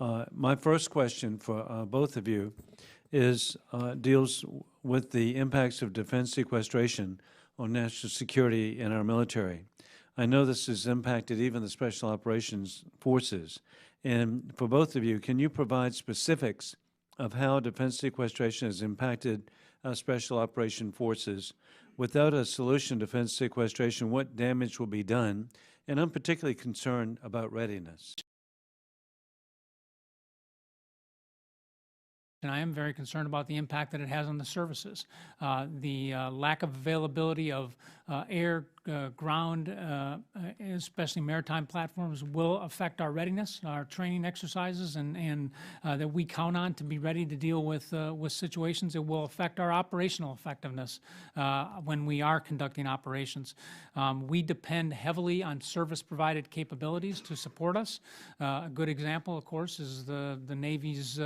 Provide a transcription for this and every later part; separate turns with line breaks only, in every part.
My first question for both of you deals with the impacts of defense sequestration on national security in our military. I know this has impacted even the Special Operations Forces. And for both of you, can you provide specifics of how defense sequestration has impacted our Special Operation Forces? Without a solution to defense sequestration, what damage will be done? And I'm particularly concerned about readiness.
And I am very concerned about the impact that it has on the services. The lack of availability of air, ground, especially maritime platforms, will affect our readiness, our training exercises, and that we count on to be ready to deal with situations. It will affect our operational effectiveness when we are conducting operations. We depend heavily on service-provided capabilities to support us. A good example, of course, is the Navy's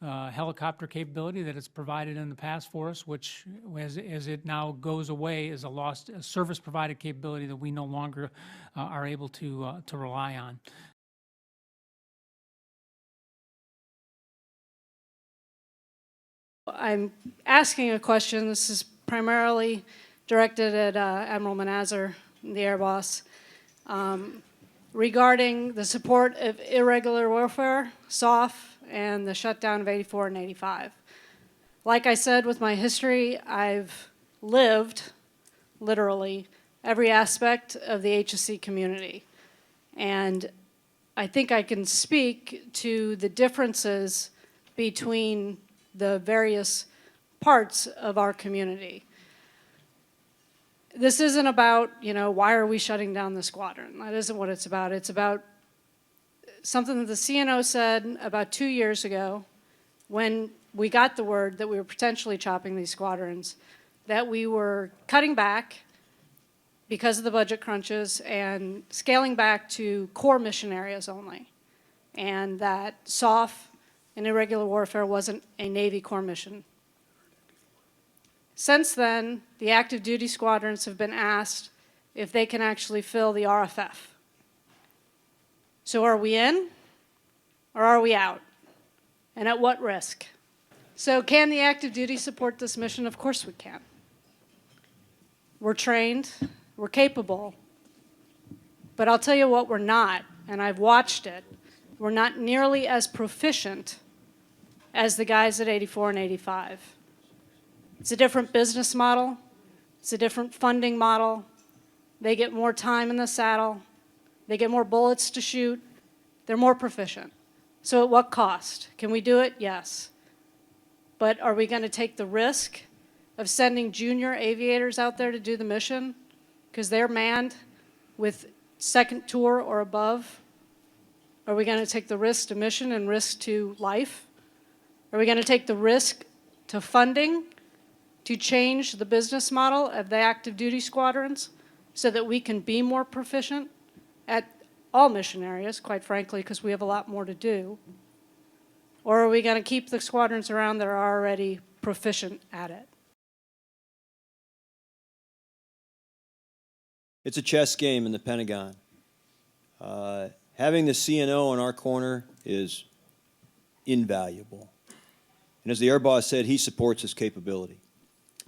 helicopter capability that it's provided in the past for us, which, as it now goes away, is a service-provided capability that we no longer are able to rely on.
I'm asking a question. This is primarily directed at Admiral Manazir, the Air Boss, regarding the support of irregular warfare, SOF, and the shutdown of 84 and 85. Like I said, with my history, I've lived, literally, every aspect of the HSC community. And I think I can speak to the differences between the various parts of our community. This isn't about, why are we shutting down the squadron? That isn't what it's about. It's about something that the CNO said about 2 years ago when we got the word that we were potentially chopping these squadrons, that we were cutting back because of the budget crunches and scaling back to core mission areas only, and that SOF and irregular warfare wasn't a Navy core mission. Since then, the active duty squadrons have been asked if they can actually fill the RFF. So are we in or are we out? And at what risk? So can the active duty support this mission? Of course we can. We're trained, we're capable, but I'll tell you what we're not, and I've watched it. We're not nearly as proficient as the guys at 84 and 85. It's a different business model. It's a different funding model. They get more time in the saddle. They get more bullets to shoot. They're more proficient. So at what cost? Can we do it? Yes. But are we going to take the risk of sending junior aviators out there to do the mission because they're manned with second tour or above? Are we going to take the risk to mission and risk to life? Are we going to take the risk to funding to change the business model of the active duty squadrons so that we can be more proficient at all mission areas, quite frankly, because we have a lot more to do? Or are we going to keep the squadrons around that are already proficient at it?
It's a chess game in the Pentagon. Having the CNO in our corner is invaluable. And as the Air Boss said, he supports his capability.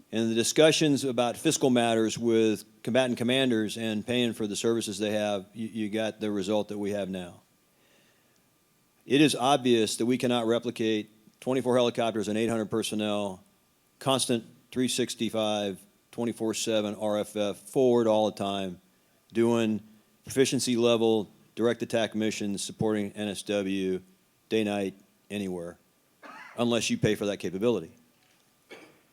And the discussions about fiscal matters with combatant commanders and paying for the services they have, you got the result that we have now. It is obvious that we cannot replicate 24 helicopters and 800 personnel, constant 365, 24/7 RFF, forward all the time, doing proficiency level direct attack missions, supporting NSW, day, night, anywhere, unless you pay for that capability.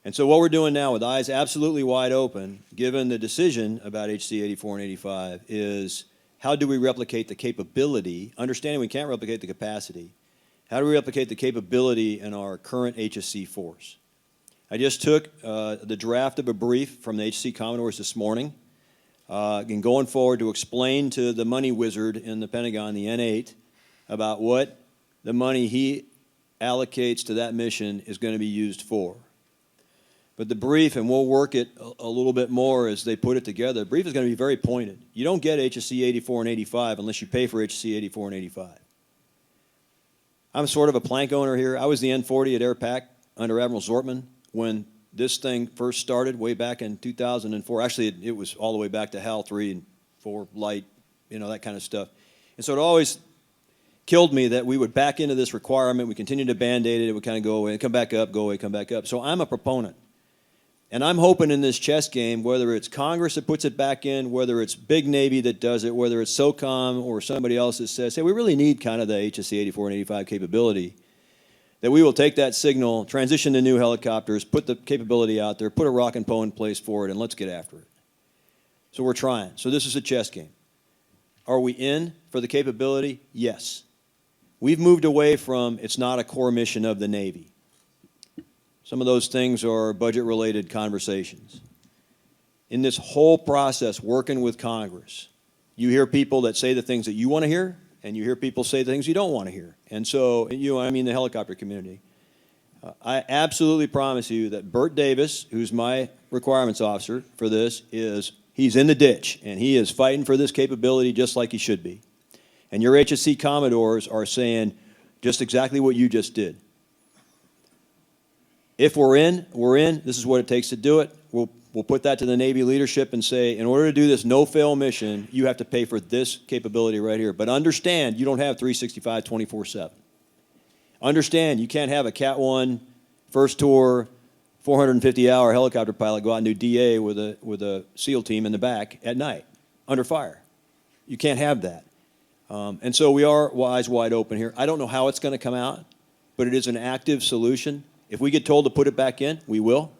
And so what we're doing now with eyes absolutely wide open, given the decision about HC-84 and 85, is how do we replicate the capability, understanding we can't replicate the capacity, how do we replicate the capability in our current HSC force? I just took the draft of a brief from the HSC Commodores this morning, and going forward to explain to the money wizard in the Pentagon, the N8, about what the money he allocates to that mission is going to be used for. But the brief, and we'll work it a little bit more as they put it together, the brief is going to be very pointed. You don't get HSC 84 and 85 unless you pay for HSC 84 and 85. I'm sort of a plank owner here. I was the N-40 at AirPac under Admiral Zortman when this thing first started way back in 2004. Actually, it was all the way back to HAL 3 and 4 Light, you know, that kind of stuff. And so it always killed me that we would back into this requirement. We continued to Band-Aid it. It would kind of go away and come back up, go away, come back up. So I'm a proponent. And I'm hoping in this chess game, whether it's Congress that puts it back in, whether it's Big Navy that does it, whether it's SOCOM or somebody else that says, hey, we really need kind of the HSC-84 and 85 capability, that we will take that signal, transition to new helicopters, put the capability out there, put a rock and poe in place for it, and let's get after it. So we're trying. So this is a chess game. Are we in for the capability? Yes. We've moved away from it's not a core mission of the Navy. Some of those things are budget-related conversations. In this whole process, working with Congress, you hear people that say the things that you want to hear, and you hear people say the things you don't want to hear. And so, I mean the helicopter community. I absolutely promise you that Bert Davis, who's my requirements officer for this, he's in the ditch, and he is fighting for this capability just like he should be. And your HSC Commodores are saying just exactly what you just did. If we're in, we're in. This is what it takes to do it. We'll put that to the Navy leadership and say, in order to do this no-fail mission, you have to pay for this capability right here. But understand, you don't have 365 24/7. Understand, you can't have a Cat 1 first tour 450-hour helicopter pilot go out and do DA with a SEAL team in the back at night under fire. You can't have that. And so we are eyes wide open here. I don't know how it's going to come out, but it is an active solution. If we get told to put it back in, we will.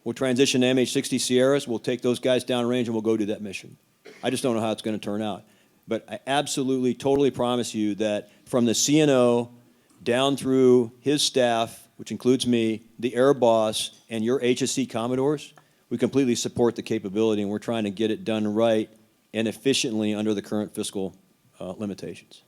We'll transition to MH-60 Sierras. We'll take those guys downrange and we'll go do that mission. I just don't know how it's going to turn out. But I absolutely, totally promise you that from the CNO down through his staff, which includes me, the Air Boss, and your HSC Commodores, we completely support the capability, and we're trying to get it done right and efficiently under the current fiscal limitations.